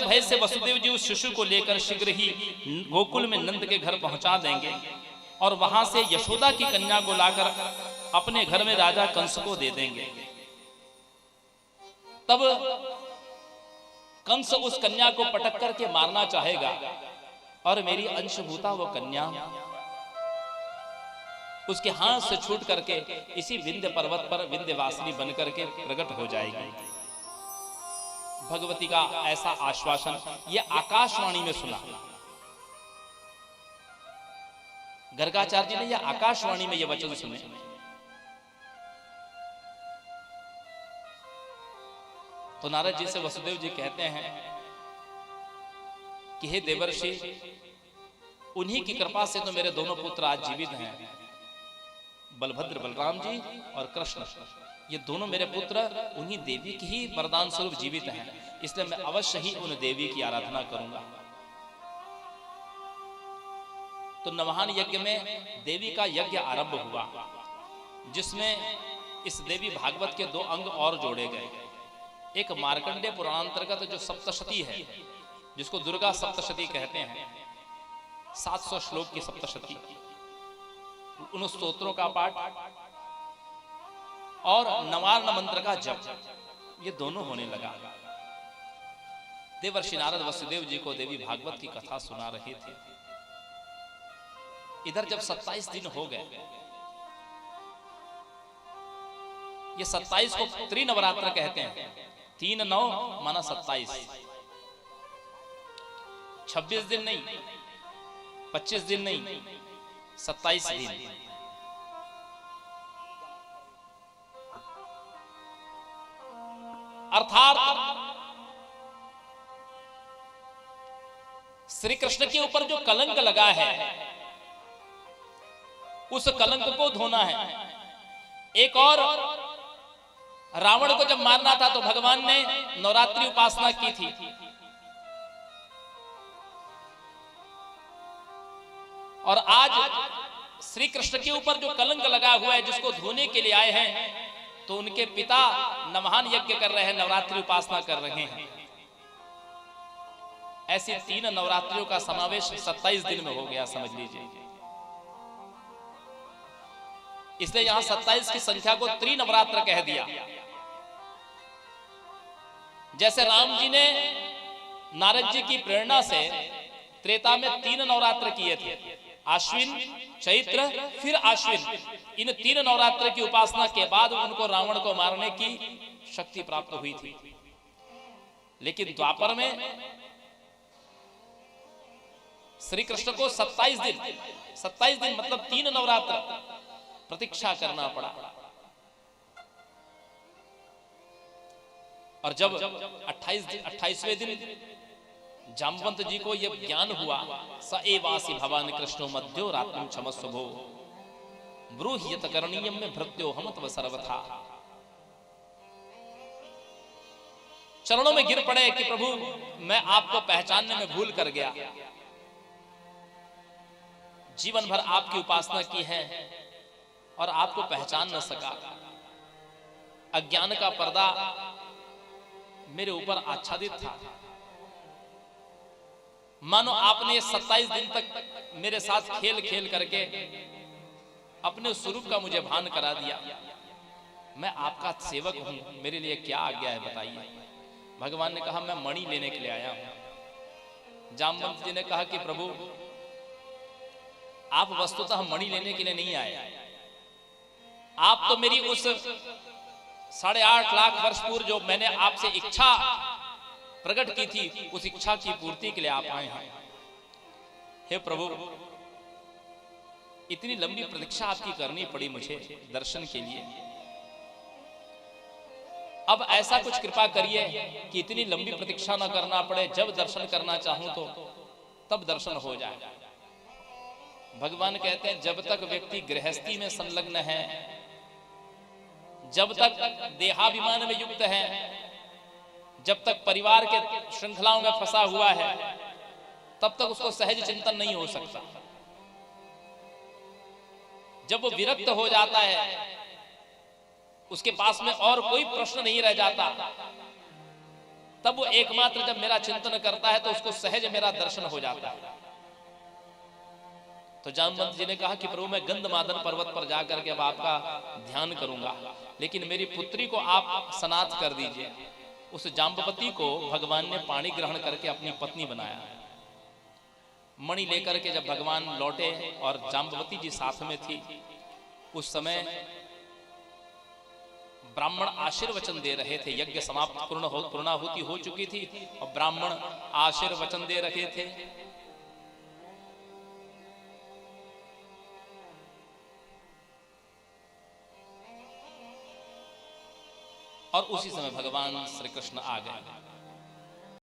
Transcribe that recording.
भय से वसुदेव जी उस शिशु को लेकर शीघ्र ही गोकुल में नंद के घर पहुंचा देंगे और वहां से यशोदा की कन्या को लाकर अपने घर में राजा कंस को दे देंगे। तब कंस उस कन्या को पटक करके मारना चाहेगा और मेरी अंशभूता वो कन्या उसके हाथ से छूट करके इसी विंध्य पर्वत पर विंध्यवासिनी बनकर के प्रकट हो जाएगी। भगवती का ऐसा आश्वासन यह आकाशवाणी में सुना। गर्गाचार्य जी ने यह आकाशवाणी में यह वचन सुने। तो नारद जी से वसुदेव जी कहते हैं कि हे देवर्षि, उन्हीं की कृपा से तो मेरे दोनों पुत्र आज जीवित हैं, बलभद्र बलराम जी और कृष्ण। ये दोनों मेरे पुत्र उन्हीं देवी की ही वरदान स्वरूप जीवित हैं, इसलिए मैं अवश्य ही उन देवी की आराधना करूंगा। तो नवाहन यज्ञ में देवी का यज्ञ आरंभ हुआ, जिसमें इस देवी भागवत के 2 अंग और जोड़े गए। एक मार्कंडेय पुराणांतर्गत जो सप्तशती है, जिसको दुर्गा सप्तशती कहते हैं, 700 श्लोक की सप्तशती, उन स्तोत्रों का पाठ और नवार्ण मंत्र का जप, ये दोनों होने लगा। देवर्षि नारद वसुदेव जी को देवी भागवत की कथा सुना रहे थे। इधर जब 27 दिन हो गए, ये 27 को त्रिनवरात्र कहते हैं। 3 9 माना 27, 26 दिन नहीं, 25 दिन नहीं, 27 दिन। अर्थात श्री कृष्ण के ऊपर जो कलंक लगा है, उस कलंक को धोना है। एक और, रावण को जब मारना था तो भगवान ने नवरात्रि उपासना की थी। और आज श्री कृष्ण के ऊपर जो कलंक लगा हुआ है, जिसको धोने के लिए आए हैं, तो उनके पिता नवाहन यज्ञ कर रहे हैं, नवरात्रि उपासना कर रहे हैं। ऐसी 3 नवरात्रियों का समावेश 27 दिन में हो गया, समझ लीजिए। इसलिए यहां 27 की संख्या को त्रिनवरात्र कह दिया। जैसे राम जी ने नारद जी की प्रेरणा से त्रेता में 3 नवरात्र किए थे, आश्विन, चैत्र, फिर आश्विन। इन 3 नवरात्र की उपासना के बाद उनको रावण को मारने की शक्ति प्राप्त हुई थी। लेकिन द्वापर में श्री कृष्ण को 27 दिन मतलब 3 नवरात्र प्रतीक्षा करना पड़ा। और जब 28वें दिन जामवंत जी को यह ज्ञान हुआ, स एवासी भवान कृष्णो मध्यो रात्रिम क्षमस्वभो ब्रूह्यत करणीयम में भृत्यो हम तव सर्वथा। चरणों में गिर पड़े कि प्रभु, मैं आपको पहचानने में भूल कर गया। जीवन भर आपकी उपासना की है और आपको पहचान न सका। अज्ञान का पर्दा मेरे ऊपर आच्छादित था। मानो आपने 27 दिन तक मेरे साथ खेल खेल करके अपने स्वरूप का मुझे भान करा दिया। मैं आपका सेवक हूं, मेरे लिए क्या आज्ञा है बताइए। भगवान ने कहा, मैं मणि लेने के लिए आया हूं। जामवंत जी ने कहा कि प्रभु, आप वस्तुतः मणि लेने के लिए नहीं आए। आप तो मेरी उस 8.5 लाख वर्ष पूर्व जो मैंने आपसे इच्छा प्रकट की थी, उस इच्छा की पूर्ति के लिए आप आए हैं। हे प्रभु, इतनी लंबी प्रतीक्षा आपकी करनी पड़ी मुझे दर्शन के लिए। अब ऐसा कुछ कृपा करिए कि इतनी लंबी प्रतीक्षा न करना पड़े, जब दर्शन करना चाहूं तो तब दर्शन हो जाए। भगवान कहते हैं, जब तक व्यक्ति गृहस्थी में संलग्न है, जब तक देहाभिमान में युक्त है, जब तक परिवार के श्रृंखलाओं में फंसा हुआ है, तब तक उसको सहज चिंतन नहीं हो सकता। जब वो विरक्त हो जाता है, उसके पास में और कोई प्रश्न नहीं रह जाता, तब वो एकमात्र जब मेरा चिंतन करता है तो उसको सहज मेरा दर्शन हो जाता है। तो जामवंत जी ने कहा कि प्रभु मैं गंधमादन पर्वत पर जाकर के अब आपका ध्यान करूंगा, लेकिन मेरी पुत्री को आप सनाथ कर दीजिए। उस जाम्बवती को भगवान ने पाणी ग्रहण करके अपनी पत्नी बनाया। मणि लेकर के जब भगवान लौटे और जाम्बवती जी साथ में थी, उस समय ब्राह्मण आशीर्वचन दे रहे थे। यज्ञ समाप्त पूर्णाहुति हो चुकी थी और ब्राह्मण आशीर्वचन दे रहे थे। और उसी समय भगवान श्री कृष्ण आ गए।